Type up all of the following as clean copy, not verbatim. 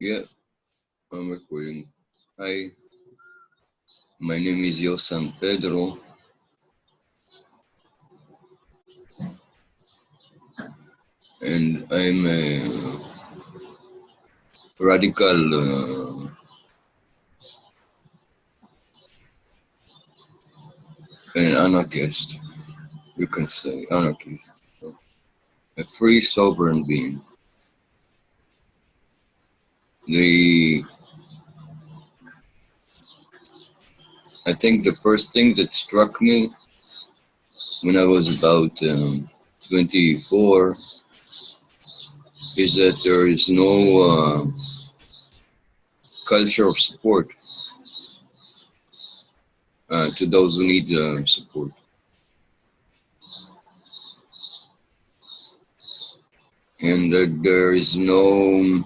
Yeah, I'm recording. Hi, my name is Yosan Pedro, and I'm a radical an anarchist, you can say, anarchist, a free sovereign being. The I think the first thing that struck me when I was about 24 is that there is no culture of support to those who need support. And that there is no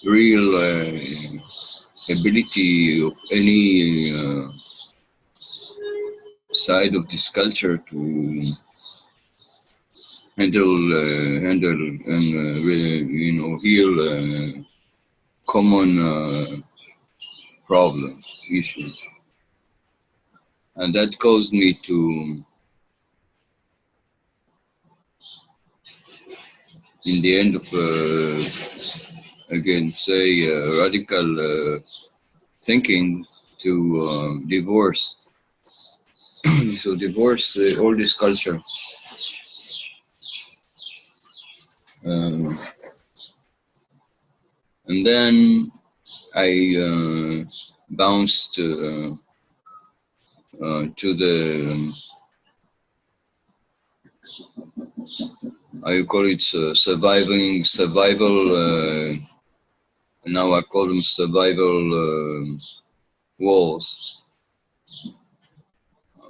real ability of any side of this culture to handle and heal common problems, issues, and that caused me to, in the end of again say radical thinking, to divorce. So divorce all this culture. And then I bounced to the I call it survival. Now I call them survival walls.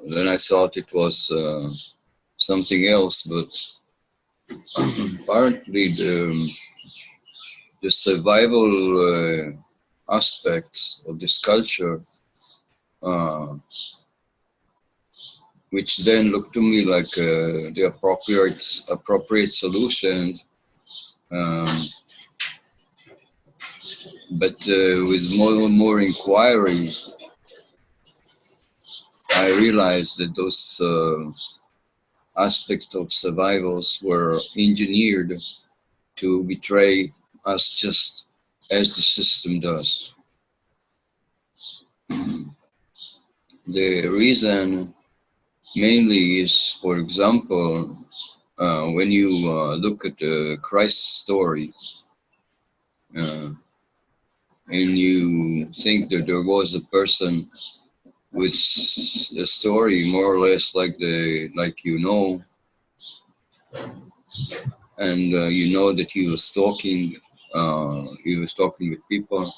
Then I thought it was something else, but apparently the survival aspects of this culture, which then looked to me like the appropriate solution, but with more and more inquiry, I realized that those aspects of survivals were engineered to betray us just as the system does. The reason mainly is, for example, when you look at the Christ story, and you think that there was a person with a story more or less like and you know that he was talking with people,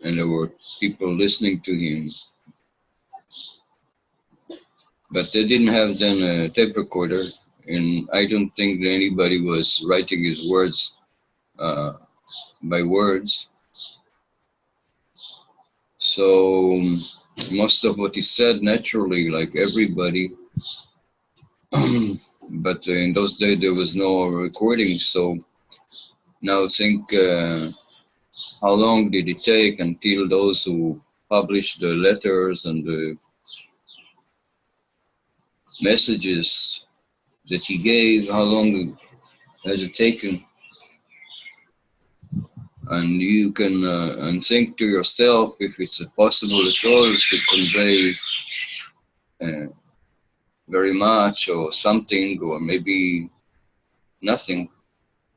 and there were people listening to him, but they didn't have then a tape recorder, and I don't think that anybody was writing his words by words. So most of what he said naturally, like everybody, but in those days there was no recording. So now think how long did it take until those who published the letters and the messages that he gave, how long has it taken? And you can and think to yourself if it's possible at all to convey very much or something, or maybe nothing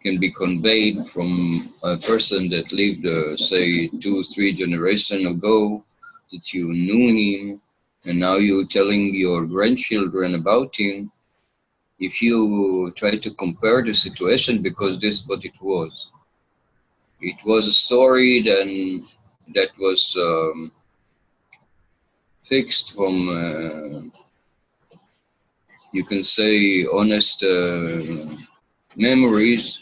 can be conveyed from a person that lived, say, 2-3 generations ago, that you knew him, and now you're telling your grandchildren about him. If you try to compare the situation, because this is what it was. It was a story then that was fixed from, you can say, honest memories,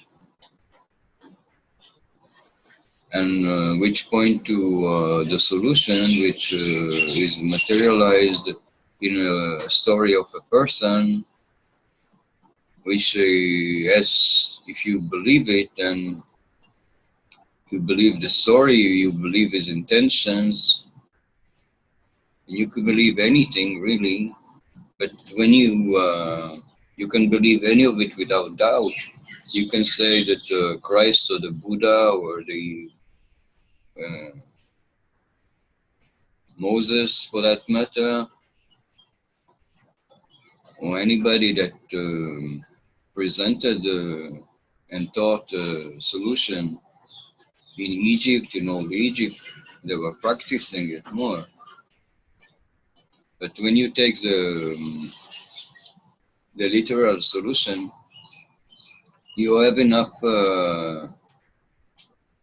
and which point to the solution, which is materialized in a story of a person which as if you believe it, then you believe the story, you believe his intentions, and you could believe anything really. But when you can believe any of it without doubt. You can say that Christ or the Buddha or the uh, Moses, for that matter, or anybody that presented and taught a solution in Egypt, in old Egypt, they were practicing it more. But when you take the literal solution, you have enough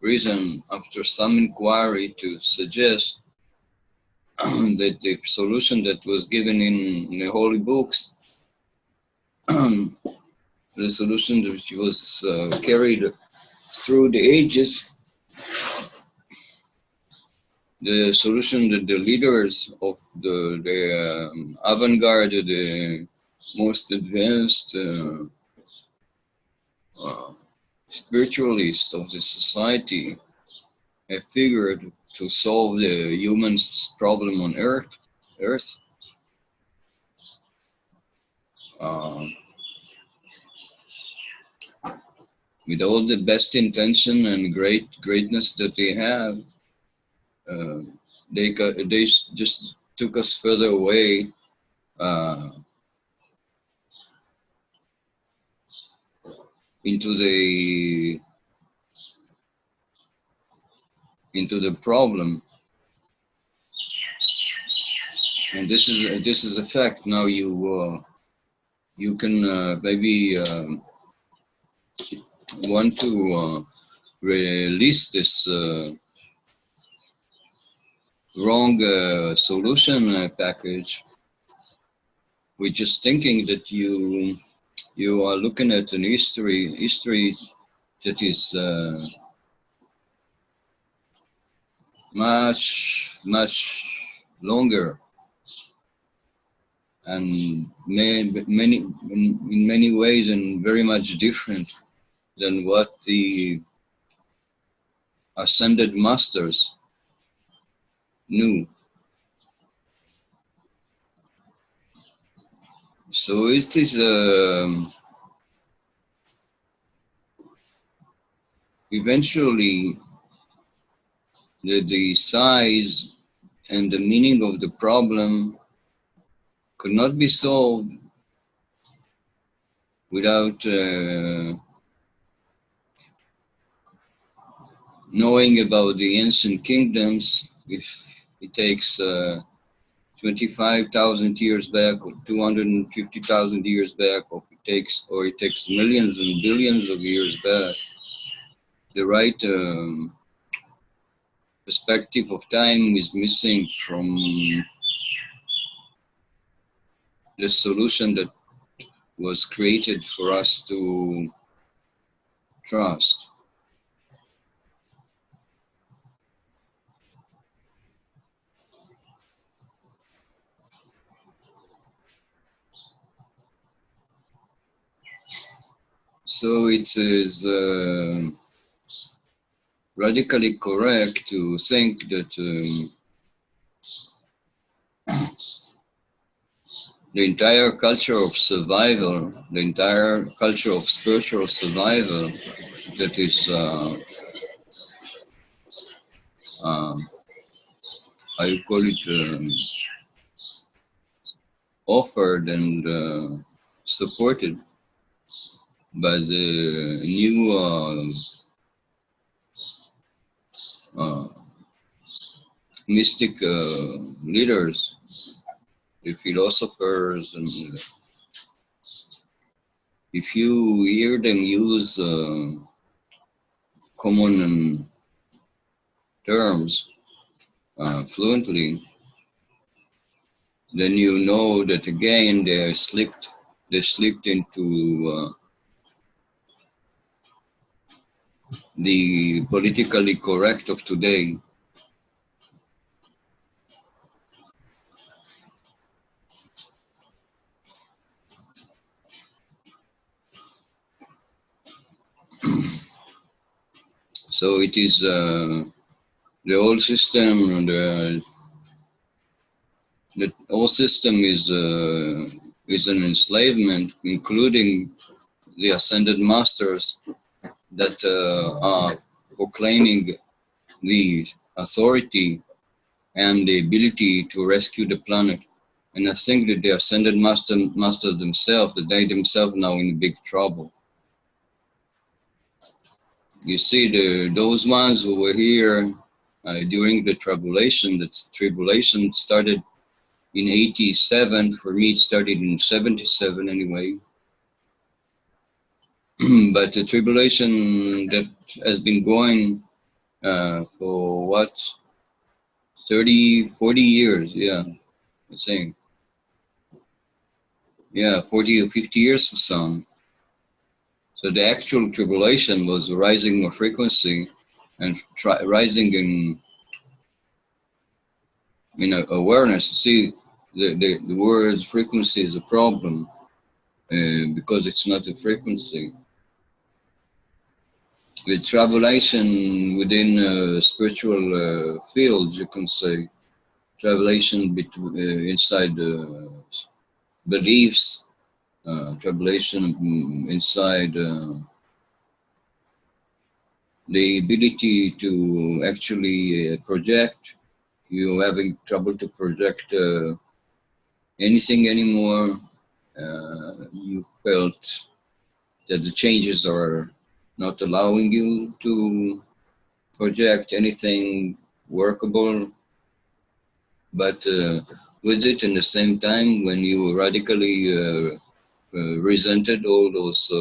reason after some inquiry to suggest that the solution that was given in the holy books, the solution that was carried through the ages, the solution that the leaders of the avant-garde, the most advanced spiritualists of the society have figured to solve the human's problem on Earth, uh, with all the best intention and greatness that they have, uh, they just took us further away uh, into the problem, and this is a fact. Now you can maybe want to release this wrong solution package with just thinking that you are looking at an history that is much longer and in many ways and very much different than what the ascended masters knew. So it is eventually the size and the meaning of the problem could not be solved without knowing about the ancient kingdoms. If it takes 25,000 years back or 250,000 years back, or it takes millions and billions of years back, the right perspective of time is missing from the solution that was created for us to trust. So it is radically correct to think that the entire culture of survival, the entire culture of spiritual survival that is how you call it, offered and supported by the new mystic leaders, the philosophers, and if you hear them use common terms fluently, then you know that again they slipped into the politically correct of today. So it is the old system. The old system is an enslavement, including the ascended masters that are proclaiming the authority and the ability to rescue the planet. And I think that the ascended masters themselves, that they themselves now in big trouble. You see, those ones who were here during the tribulation, that tribulation started in 87. For me, it started in 77 anyway. But the tribulation that has been going for what, 30, 40 years, yeah, I think. Yeah, 40 or 50 years for some. So the actual tribulation was rising of frequency and rising in awareness. See, the word's frequency is a problem because it's not a frequency. The tribulation within spiritual fields, you can say, tribulation inside beliefs, tribulation inside the ability to actually project. You having trouble to project anything anymore. You felt that the changes are not allowing you to project anything workable. But with it, in the same time, when you radically resented all those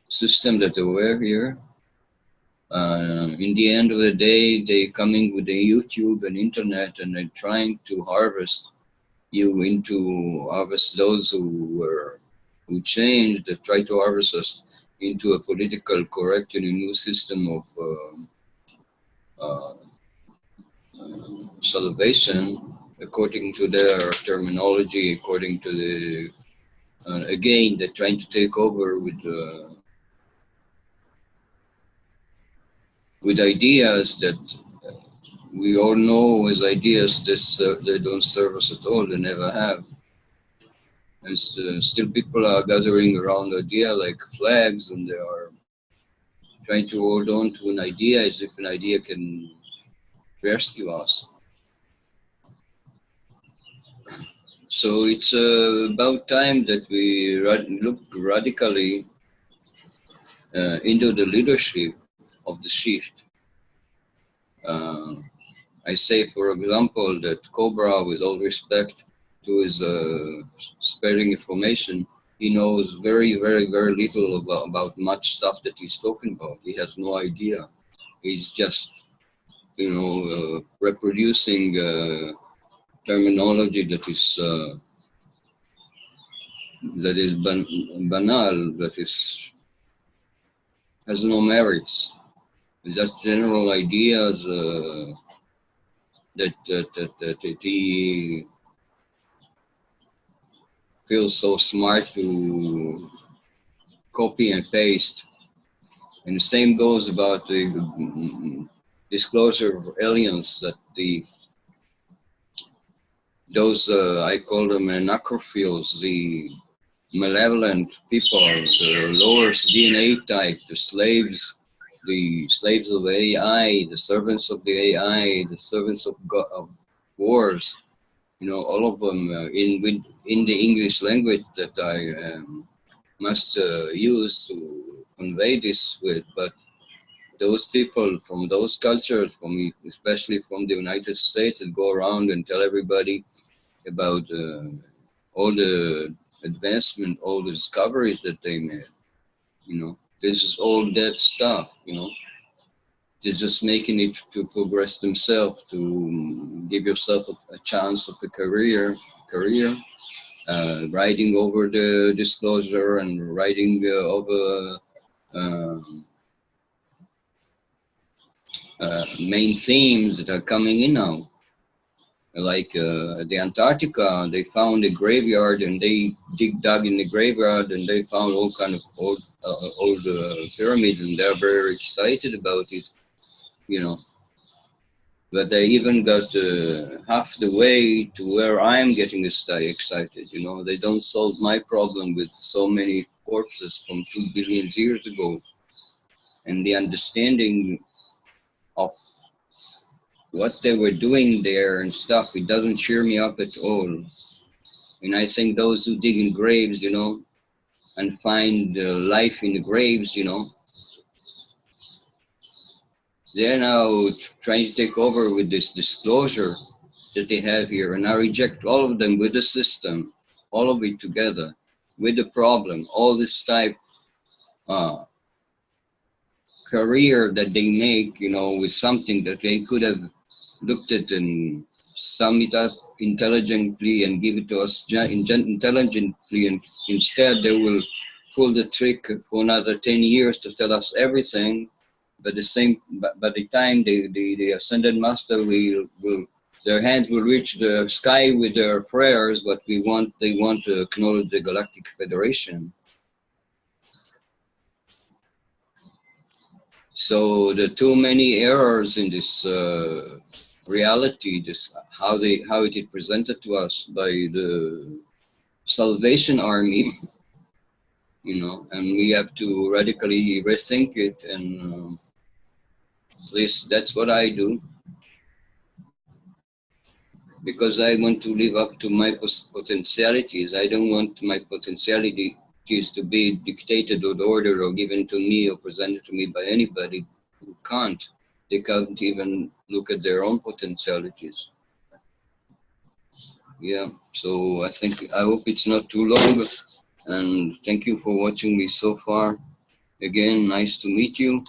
systems that were here, in the end of the day, they coming with the YouTube and internet, and they're trying to harvest you into harvest those who changed, that try to harvest us into a political correct and a new system of uh, salvation, according to their terminology, according to the again, they're trying to take over with ideas that we all know as ideas that they don't serve us at all. They never have. And still people are gathering around idea like flags, and they are trying to hold on to an idea as if an idea can rescue us. So it's about time that we look radically into the leadership of the shift. I say, for example, that Cobra, with all respect to his spreading information, he knows very, very, very little about much stuff that he's talking about. He has no idea. He's just, reproducing terminology that is banal, that has no merits. It's just general ideas that he feels so smart to copy and paste. And the same goes about the disclosure of aliens, that those I call them necrophiles, the malevolent people, the lowest DNA type, the slaves of AI, the servants of the AI, the servants of God, of wars. All of them in the English language that I must use to convey this with. But those people from those cultures, especially from the United States, that go around and tell everybody about all the advancement, all the discoveries that they made. This is all dead stuff. They're just making it to progress themselves, to give yourself a chance of a career, writing over the disclosure and writing over main themes that are coming in now. Like the Antarctica, they found a graveyard and they dug in the graveyard and they found all kind of old pyramids and they're very excited about it, you know. But they even got half the way to where I'm getting excited, you know. They don't solve my problem with so many corpses from 2 billion years ago, and the understanding of what they were doing there and stuff, it doesn't cheer me up at all. And I think those who dig in graves, you know, and find life in the graves, you know, they're now trying to take over with this disclosure that they have here. And I reject all of them with the system, all of it together, with the problem, all this type uh, career that they make, you know, with something that they could have looked at and sum it up intelligently and give it to us intelligently, and instead they will pull the trick for another 10 years to tell us everything. But by the time the ascended master will their hands will reach the sky with their prayers, but they want to acknowledge the Galactic Federation. So the too many errors in this reality, just how it is presented to us by the Salvation Army, you know, and we have to radically rethink it. And at least that's what I do, because I want to live up to my potentialities. I don't want my potentialities to be dictated or ordered or given to me or presented to me by anybody who can't. They can't even look at their own potentialities. Yeah, so I hope it's not too long, and thank you for watching me so far. Again, nice to meet you.